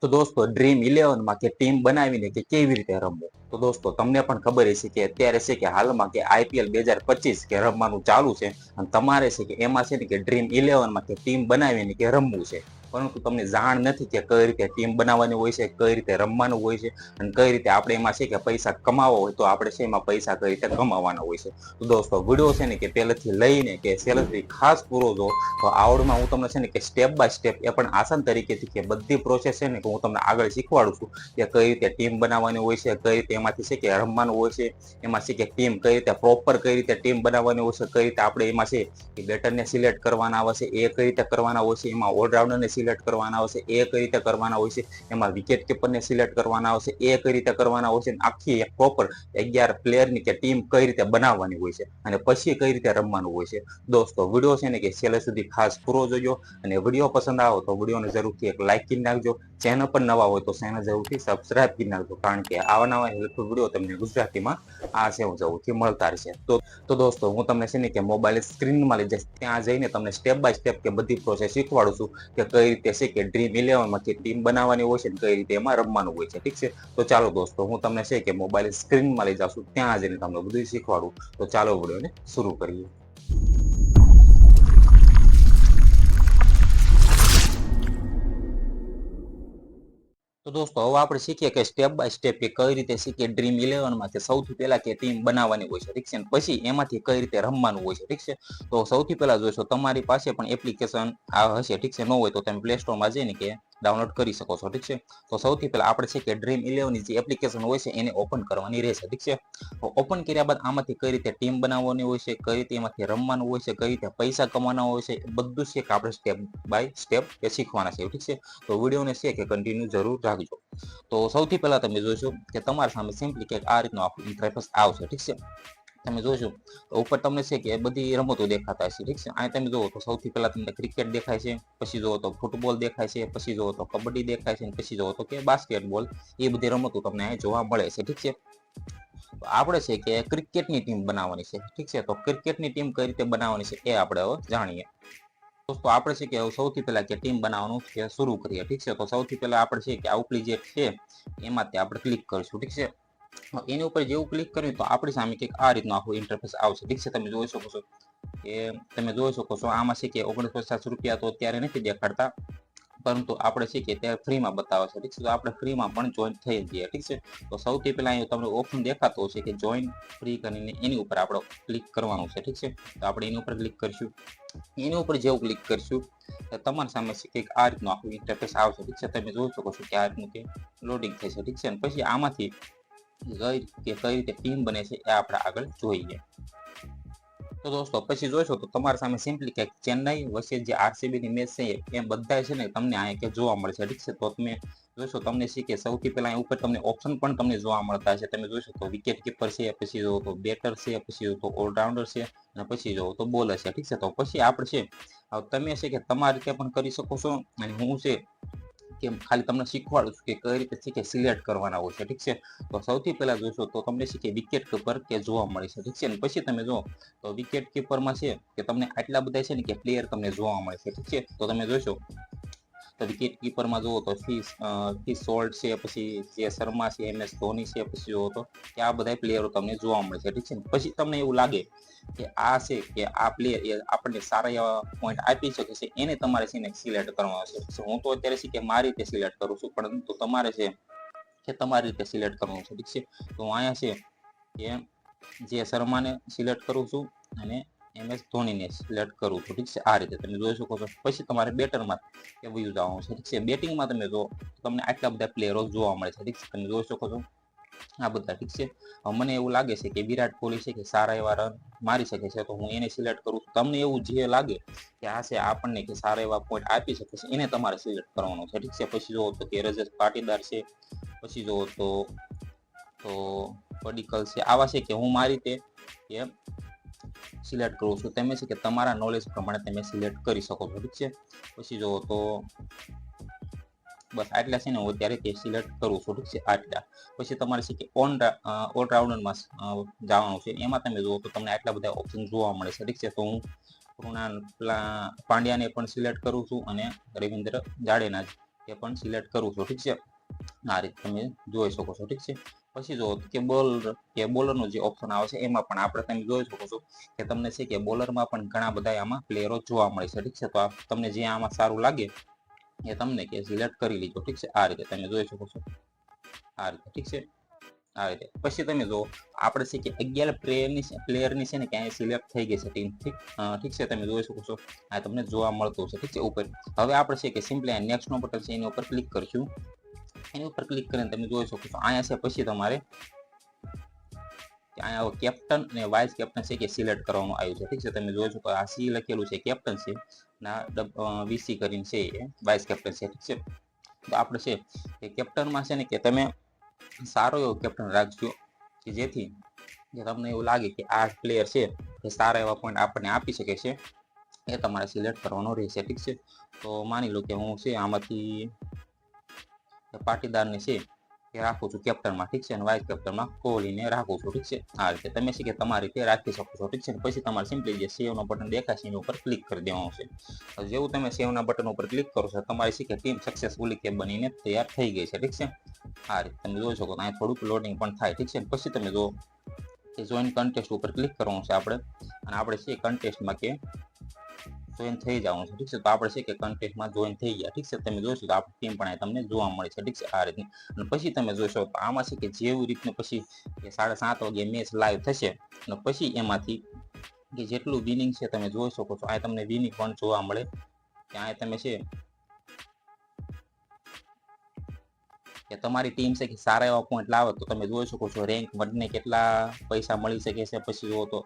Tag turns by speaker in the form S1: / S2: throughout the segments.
S1: તો દોસ્તો ડ્રીમ 11 માં કે ટીમ બનાવીને કે કેવી રીતે રમવું. તો દોસ્તો તમને પણ ખબર હશે કે અત્યારે છે કે હાલમાં કે આઈપીએલ 2025 કે રમવાનું ચાલુ છે અને તમારે છે કે એમાં છે ને કે ડ્રીમ 11 માં કે ટીમ બનાવીને કે રમવું છે. પરંતુ તમને જાણ નથી કે કઈ રીતે ટીમ બનાવવાની હોય છે, કઈ રીતે રમવાનું હોય છે અને કઈ રીતે આપણે એમાં છે કે પૈસા કમાવો હોય તો આપણે છે એમાં પૈસા કઈ રીતે કમાવાના હોય છે. તો દોસ્તો વિડીયો છે ને કે પહેલેથી લઈને કે છેલ્લે સુધી ખાસ પૂરો જો તો આવડમાં હું તમને છે ને કે સ્ટેપ બાય સ્ટેપ એ પણ આસાન તરીકેથી કે બધી પ્રોસેસ છે ને કે હું તમને આગળ શીખવાડું છું કે કઈ રીતે ટીમ બનાવવાની હોય છે, કઈ રીતે એમાંથી છે કે રમવાનું હોય છે, એમાં છે કે ટીમ કઈ રીતે પ્રોપર કઈ રીતે ટીમ બનાવવાની હોય છે, કઈ રીતે આપણે એમાં છે કે બેટરને સિલેક્ટ કરવાના આવે છે, એ કઈ રીતે કરવાના હોય છે, એમાં ઓલરાઉન્ડરને સિલેક્ટ કરવાના આવે છે, એ કઈ રીતે કરવાના હોય છે, એમાં વિકેટ કીપરને સિલેક્ટ કરવાના આવે છે, એ કઈ રીતે કરવાના હોય છે, આખી એક પ્રોપર 11 પ્લેયરની કે ટીમ કઈ રીતે બનાવવાની હોય છે અને પછી કઈ રીતે રમવાનું હોય છે. દોસ્તો વિડીયો છે ને કે છેલ્લે સુધી ખાસ પૂરો જોજો અને વિડીયો પસંદ આવે તો વિડીયોને જરૂરથી એક લાઈક કરી નાખજો. ચેનલ પર નવા હોય તો ચેનલ જરૂરથી સબસ્ક્રાઇબ કરી નાખજો, કારણ કે આવા નવા હેલ્પફુલ વિડીયો તમને ગુજરાતીમાં આ સેવ જરૂરથી મળતા રહેશે. તો દોસ્તો હું તમને છે ને કે મોબાઈલ સ્ક્રીનમાં લઈ જઈશ, ત્યાં જઈને તમને સ્ટેપ બાય સ્ટેપ કે બધી પ્રોસેસ શીખવાડું છું કે કઈ રીતે છે કે ડ્રીમ 11 માંથી ટીમ બનાવવાની હોય છે ને કઈ રીતે એમાં રમવાનું હોય છે. ઠીક છે, તો ચાલો દોસ્તો હું તમને છે કે મોબાઈલ સ્ક્રીનમાં લઈ જાઉં છું, ત્યાં જઈને તમને બધું શીખવાડું. તો ચાલો વિડીયોને શરૂ કરીએ. તો દોસ્તો હવે આપણે શીખીએ કે સ્ટેપ બાય સ્ટેપ કે કઈ રીતે શીખીએ ડ્રીમ 11 માં કે સૌથી પહેલા કે ટીમ બનાવવાની હોય છે. ઠીક છે, પછી એમાંથી કઈ રીતે રમવાનું હોય છે. ઠીક છે, તો સૌથી પહેલા જોઈશો તમારી પાસે પણ એપ્લિકેશન આ હશે. ઠીક છે, ન હોય તો તમે પ્લે સ્ટોરમાં જઈને કે ડાઉનલોડ કરી શકો છો. ઠીક છે, તો સૌથી પહેલા આપણે છે કે ડ્રીમ 11 ની જે એપ્લિકેશન હોય છે એને ઓપન કરવાની રહેશે. ઠીક છે, તો ઓપન કર્યા બાદ આમાંથી કઈ રીતે ટીમ બનાવવાની હોય છે, કઈ રીતે એમાંથી રમવાનું હોય છે, કઈ રીતે પૈસા કમાવાના હોય છે, બધું છે કે આપણે સ્ટેપ બાય સ્ટેપ એ શીખવાના છે. ઠીક છે, તો વિડીયોને છે કે કન્ટિન્યુ જરૂર રાખજો. તો સૌથી પહેલા તમે જોશો કે તમારી સામે સિમ્પલી કે આ રીતનો આખું ઇન્ટરફેસ આવશે. ઠીક છે, તમે જોશો તો ઉપર તમને છે કે બધી રમતો દેખાતા હશે. ઠીક છે, અહીં તમે જુઓ તો સૌથી પહેલા તમને ક્રિકેટ દેખાય છે, પછી જુઓ તો ફૂટબોલ દેખાય છે, પછી જુઓ તો કબડ્ડી દેખાય છે, પછી જુઓ તો કે બાસ્કેટબોલ, એ બધી રમતો તમને અહીં જોવા મળે છે. ઠીક છે, તો આપણે છે કે ક્રિકેટની ટીમ બનાવવાની છે. ઠીક છે, તો ક્રિકેટની ટીમ કઈ રીતે બનાવવાની છે એ આપણે હવે જાણીએ. દોસ્તો આપણે છે કે સૌથી પહેલા કે ટીમ બનાવવાનું છે શરૂ કરીએ. ઠીક છે, તો સૌથી પહેલા આપણે છે કે આઉટલી જે છે એમાંથી આપણે ક્લિક કરીશું. ઠીક છે, એની ઉપર જેવું ક્લિક કર્યું તો આપણી સામે કંઈક આ રીતનું આખું ઇન્ટરફેસ આવશે. ઠીક છે, તમે જોઈ શકો છો કે આમાં છે કે 4950 રૂપિયા તો અત્યારે નથી દેખાડતા, પરંતુ આપણે છે કે ત્યારે ફ્રીમાં બતાવે છે. ઠીક છે, તો આપણે ફ્રીમાં પણ જોઈન થઈ જઈએ. ઠીક છે, તો સૌથી પહેલા અહીં તમને ઓપ્શન દેખાતો હશે કે જોઈન ફ્રી કરીને એની ઉપર આપણે ક્લિક કરવાનું છે. ઠીક છે, તો આપણે એની ઉપર ક્લિક કરીશું. એની ઉપર જેવું ક્લિક કરીશું તો તમારી સામે કંઈક આ રીતનું આખું ઇન્ટરફેસ આવશે. ઠીક છે, તમે જોઈ શકો છો કે આ રીતનું કે લોડિંગ થશે. ઠીક છે, પછી આમાંથી કઈ રીતે ટીમ બને છે એ આપણે આગળ જોઈએ. તો દોસ્તો પછી જોઈશો તો તમારી સામે સિમ્પલી કે ચેન્નાઈ વર્સેસ જે આરસીબી ની મેચ છે એ બધા છે ને તમને અહીંયા કે જોવા મળશે. ઠીક છે, તો તમે જોશો તમને શીખે સૌથી પહેલા ઉપર તમને ઓપ્શન પણ તમને જોવા મળતા હશે. તમે જોઈ શકો વિકેટ કીપર છે, પછી જો તો બેટર છે, પછી જો તો ઓલરાઉન્ડર છે અને પછી જો તો બોલર છે. ઠીક છે, તો પછી આપણે છે તમે છે કે તમારી રીતે પણ કરી શકો છો અને હું છે કે ખાલી તમને શીખવાડું છું કે કઈ રીતે છે કે સિલેક્ટ કરવાના હોય છે. ઠીક છે, તો સૌથી પહેલા જોશો તો તમને છે કે વિકેટ કીપર કે જોવા મળે છે. ઠીક છે, ને પછી તમે જો તો વિકેટ કીપરમાં છે કે તમને આટલા બધા છે ને કે પ્લેયર તમને જોવા મળે છે. ઠીક છે, તો તમે જોશો તો વિકેટ કીપરમાં જુઓ તો સોલ્ટ છે, પછી જે શર્મા છે, MS ધોની છે, પછી જુઓ તો કે આ બધા પ્લેયરો તમને જોવા મળે છે. ઠીક છે, પછી તમને એવું લાગે કે આ છે કે આ પ્લેયર એ આપણને સારા એવા પોઈન્ટ આપી શકે છે, એને તમારે છે ને સિલેક્ટ કરવાનો છે. હું તો અત્યારે છે કે મારી રીતે સિલેક્ટ કરું છું, પરંતુ તમારે છે કે તમારી રીતે સિલેક્ટ કરવાનું છે. ઠીક છે, તો અહીંયા છે કે જે શર્માને સિલેક્ટ કરું છું અને MS ધોનીને સિલેક્ટ કરું છું. ઠીક છે, આ રીતે તમે જોઈ શકો છો. પછી તમારે બેટરમાં કે વયું જવાનું છે. ઠીક છે, બેટિંગમાં તમે જો તમને આટલા બધા પ્લેયરો જોવા મળે છે. ઠીક છે, તમે જોઈ શકો છો આ બધા. ઠીક છે, મને એવું લાગે છે કે વિરાટ કોહલી છે કે સારા એવા રન મારી શકે છે, તો હું એને સિલેક્ટ કરું છું. તમને એવું જે લાગે કે આ છે આપણને કે સારા એવા પોઈન્ટ આપી શકે છે એને તમારે સિલેક્ટ કરવાનો છે. ઠીક છે, પછી જુઓ તો કે રજત પાટીદાર છે, પછી જુઓ તો પડીકલ છે, આવા છે કે હું મારી રીતે કે સિલેક્ટ કરું છું. તમે છે કે તમારા નોલેજ પ્રમાણે તમે સિલેક્ટ કરી શકો છો. ઠીક છે, પછી જુઓ તો બસ આટલા છે ને હું અત્યારે તે સિલેક્ટ કરું છું. ઠીક છે, આટલા પછી તમારે છે કે ઓલરાઉન્ડરમાં જવાનું છે. એમાં તમે જુઓ તો તમને આટલા બધા ઓપ્શન જોવા મળે છે. ઠીક છે, તો હું કૃણાલ પાંડ્યાને પણ સિલેક્ટ કરું છું અને રવિન્દ્ર જાડેજા એ પણ સિલેક્ટ કરું છું. ઠીક છે, આ રીતે તમે જોઈ શકો છો. ઠીક છે, પછી જો કે બોલરનો જે ઓપ્શન આવે છે એમાં પણ આપણે તમે જોઈ શકો છો કે તમને છે કે બોલરમાં પણ ઘણા બધા આમાં પ્લેયરો જોવા મળે છે. ઠીક છે, તો તમને જે આમાં સારું લાગે એ તમને કે સિલેક્ટ કરી લીધો. ઠીક છે, આ રીતે તમે જોઈ શકો છો, આ રીતે. ઠીક છે, આ રીતે. પછી તમે જો આપણે છે કે 11 પ્લેયરની છે ને ક્યાંય સિલેક્ટ થઈ ગઈ છે ટીમ. ઠીક છે, તમે જોઈ શકો છો, આ તમને જોવા મળતું છે. ઠીક છે, ઉપર. હવે આપણે છે કે સિમ્પલી આ નેક્સ્ટ નો બટન છે એની ઉપર ક્લિક કરશું. એની ઉપર ક્લિક કરીને તમે જોઈ શકો છો અહીંયા છે પછી તમારે અહીંયા કેપ્ટન અને વાઇસ કેપ્ટન છે કે સિલેક્ટ કરવાનું આવ્યું છે. ઠીક છે, તમે જોઈ શકો આ સી લખેલું છે કેપ્ટન છે, ના વીસી કરીને છે એ વાઇસ કેપ્ટન છે. ઠીક છે, તો આપણે છે કે કેપ્ટનમાં છે ને કે તમે સારો એવો કેપ્ટન રાખજો કે જેથી તમને એવું લાગે કે આ પ્લેયર છે એ સારા એવા પોઈન્ટ આપણને આપી શકે છે, એ તમારે સિલેક્ટ કરવાનો રહેશે. ઠીક છે, તો માની લો કે હું છે આમાંથી પાટીદારને છે એ રાખું છું કેપ્ટનમાં. ઠીક છે, અને વાઇસ કેપ્ટનમાં કોહલીને રાખું છું. ઠીક છે, આ રીતે તમે છે કે તમારી રીતે રાખી શકો છો. ઠીક છે, પછી તમારે સિમ્પલી જે સેવનો બટન દેખાશે એની ઉપર ક્લિક કરી દેવાનું છે. જેવું તમે સેવના બટન ઉપર ક્લિક કરો છો તમારી છે કે ટીમ સક્સેસફુલી કે બનીને તૈયાર થઈ ગઈ છે. ઠીક છે, આ રીતે તમે જોઈ શકો અહીં થોડુંક લોડિંગ પણ થાય. ઠીક છે, પછી તમે જો કે જોઈન કન્ટેસ્ટ ઉપર ક્લિક કરવાનું છે આપણે, અને આપણે છે કન્ટેસ્ટમાં કે જોઈન થઈ જવાનું છે. ઠીક છે, તો આપણે છે કે કન્ટેસ્ટમાં જોઈન થઈ ગયા. ઠીક છે, તમે જોઈશો તો આપણી ટીમ પણ તમને જોવા મળે છે. ઠીક છે, આ રીતની. અને પછી તમે જોશો તો આમાં છે કે જેવી રીતનું પછી 7:30 વાગે મેચ લાઈવ થશે અને પછી એમાંથી કે જેટલું વિનિંગ છે તમે જોઈ શકો છો. આ તમને વિનિંગ પણ જોવા મળે કે આ તમે છે કે તમારી ટીમ છે કે સારા એવા પોઈન્ટ લાવે તો તમે જોઈ શકો છો રેન્ક 1 ને કેટલા પૈસા મળી શકે છે, પછી જુઓ તો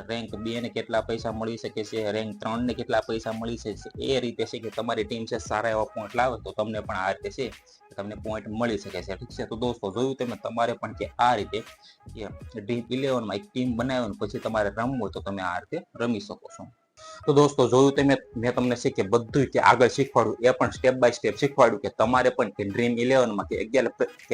S1: રેન્ક 2 ને કેટલા પૈસા મળી શકે છે, રેન્ક 3 ને કેટલા પૈસા મળી શકે છે. એ રીતે છે કે તમારી ટીમ છે સારા એવા પોઈન્ટ લાવે તો તમને પણ આ રીતે છે તમને પોઈન્ટ મળી શકે છે. ઠીક છે, તો દોસ્તો જોયું તમે તમારે પણ કે આ રીતે ડ્રીમ 11માં એક ટીમ બનાવીને પછી તમારે રમવું હોય તો તમે આ રીતે રમી શકો છો. તો દોસ્તો જોયું તમે મેં તમને છે કે બધું કે આગળ શીખવાડ્યું, એ પણ સ્ટેપ બાય સ્ટેપ શીખવાડ્યું કે તમારે પણ કે ડ્રીમ 11માં કે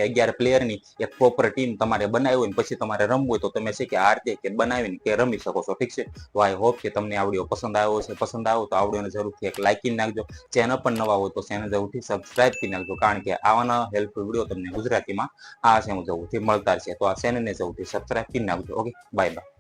S1: 11 પ્લેયરની એક પ્રોપર ટીમ તમારે બનાવી હોય પછી તમારે રમવું હોય તો તમે છે કે આ રીતે કે બનાવીને કે રમી શકો છો. ઠીક છે, તો આઈ હોપ કે તમને આ વિડીયો પસંદ આવ્યો છે. પસંદ આવ્યો તો આ વિડીયોને જરૂરથી એક લાઈક કરી નાખજો. ચેનલ પણ નવા હોય તો ચેનલ જરૂરથી સબસ્ક્રાઇબ કરી નાખજો, કારણ કે આવાના હેલ્પફુલ વિડીયો તમને ગુજરાતીમાં આ છે હું જરૂરથી મળતા છે. તો આ ચેનલને જરૂરથી સબસ્ક્રાઇબ કરી નાખજો. Okay, bye bye.